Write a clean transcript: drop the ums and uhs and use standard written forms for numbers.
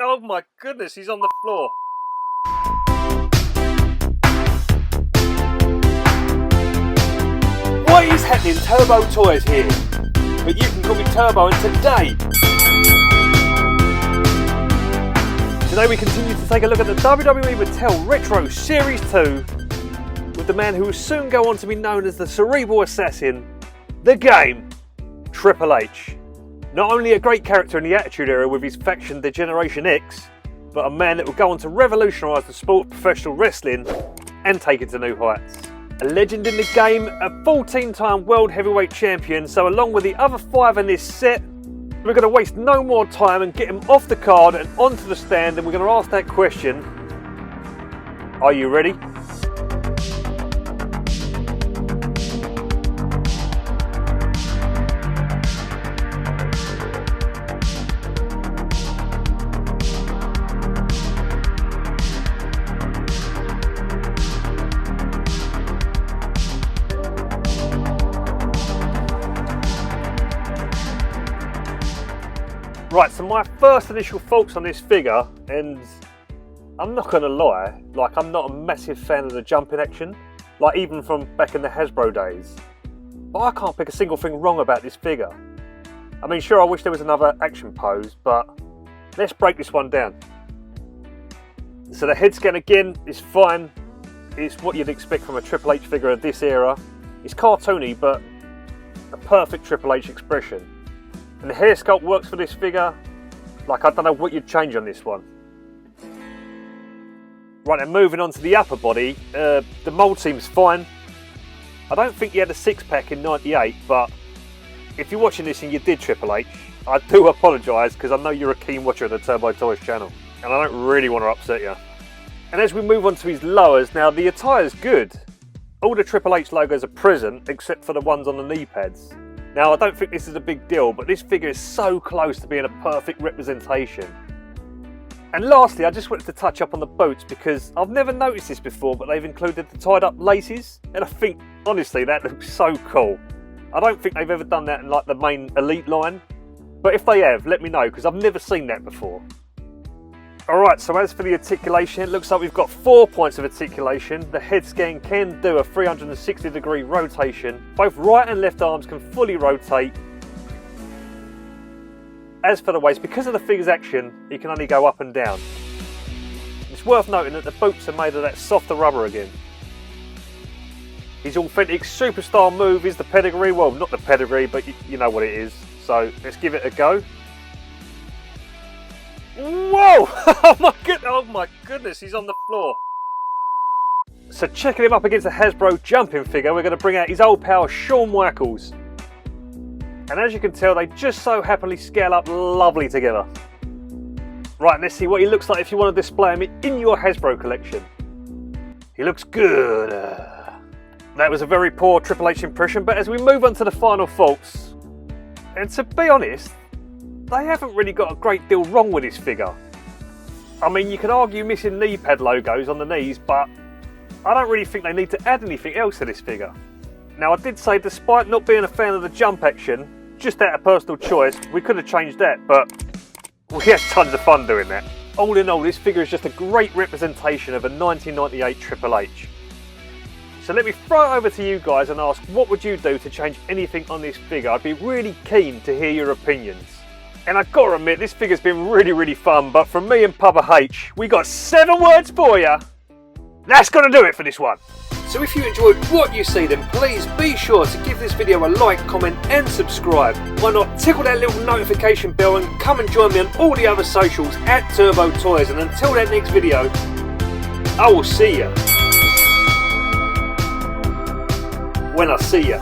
Oh my goodness, he's on the floor. What is happening? Turbo Toys here. But you can call me Turbo, and today we continue to take a look at the WWE Mattel Retro Series 2 with the man who will soon go on to be known as the Cerebral Assassin, the Game, Triple H. Not only a great character in the Attitude Era with his faction Degeneration X, but a man that will go on to revolutionise the sport of professional wrestling and take it to new heights. A legend in the game, a 14-time World Heavyweight Champion, so along with the other 5 in this set, we're going to waste no more time and get him off the card and onto the stand, and we're going to ask that question. Are you ready? Right, so my first initial thoughts on this figure, and I'm not going to lie, like I'm not a massive fan of the jumping action, like even from back in the Hasbro days. But I can't pick a single thing wrong about this figure. I mean, sure, I wish there was another action pose, but let's break this one down. So the head scan again is fine. It's what you'd expect from a Triple H figure of this era. It's cartoony, but a perfect Triple H expression. And the hair sculpt works for this figure. Like, I don't know what you'd change on this one. Right, and moving on to the upper body, the mould seems fine. I don't think he had a six-pack in '98, but if you're watching this and you did Triple H, I do apologise, because I know you're a keen watcher of the Turbo Toys channel, and I don't really want to upset you. And as we move on to his lowers, now the attire's good. All the Triple H logos are present, except for the ones on the knee pads. Now, I don't think this is a big deal, but this figure is so close to being a perfect representation. And lastly, I just wanted to touch up on the boots, because I've never noticed this before, but they've included the tied up laces, and I think, honestly, that looks so cool. I don't think they've ever done that in like the main Elite line, but if they have, let me know, because I've never seen that before. Alright, so as for the articulation, it looks like we've got 4 points of articulation. The head scan can do a 360-degree rotation. Both right and left arms can fully rotate. As for the waist, because of the figure's action, he can only go up and down. It's worth noting that the boots are made of that softer rubber again. His authentic superstar move is the pedigree. Well, not the pedigree, but you know what it is. So let's give it a go. Whoa! Oh my goodness, he's on the floor. So checking him up against a Hasbro jumping figure, we're going to bring out his old pal Shawn Michaels. And as you can tell, they just so happily scale up lovely together. Right, let's see what he looks like if you want to display him in your Hasbro collection. He looks good. That was a very poor Triple H impression, but as we move on to the final thoughts, and to be honest, they haven't really got a great deal wrong with this figure. I mean, you can argue missing knee pad logos on the knees, but I don't really think they need to add anything else to this figure. Now, I did say, despite not being a fan of the jump action, just out of personal choice, we could have changed that, but we had tons of fun doing that. All in all, this figure is just a great representation of a 1998 Triple H. So let me throw it over to you guys and ask, what would you do to change anything on this figure? I'd be really keen to hear your opinions. And I've got to admit, this figure's been really fun, but from me and Papa H, we got 7 words for you. That's going to do it for this one. So if you enjoyed what you see, then please be sure to give this video a like, comment and subscribe. Why not tickle that little notification bell and come and join me on all the other socials at Turbo Toys. And until that next video, I will see you when I see you.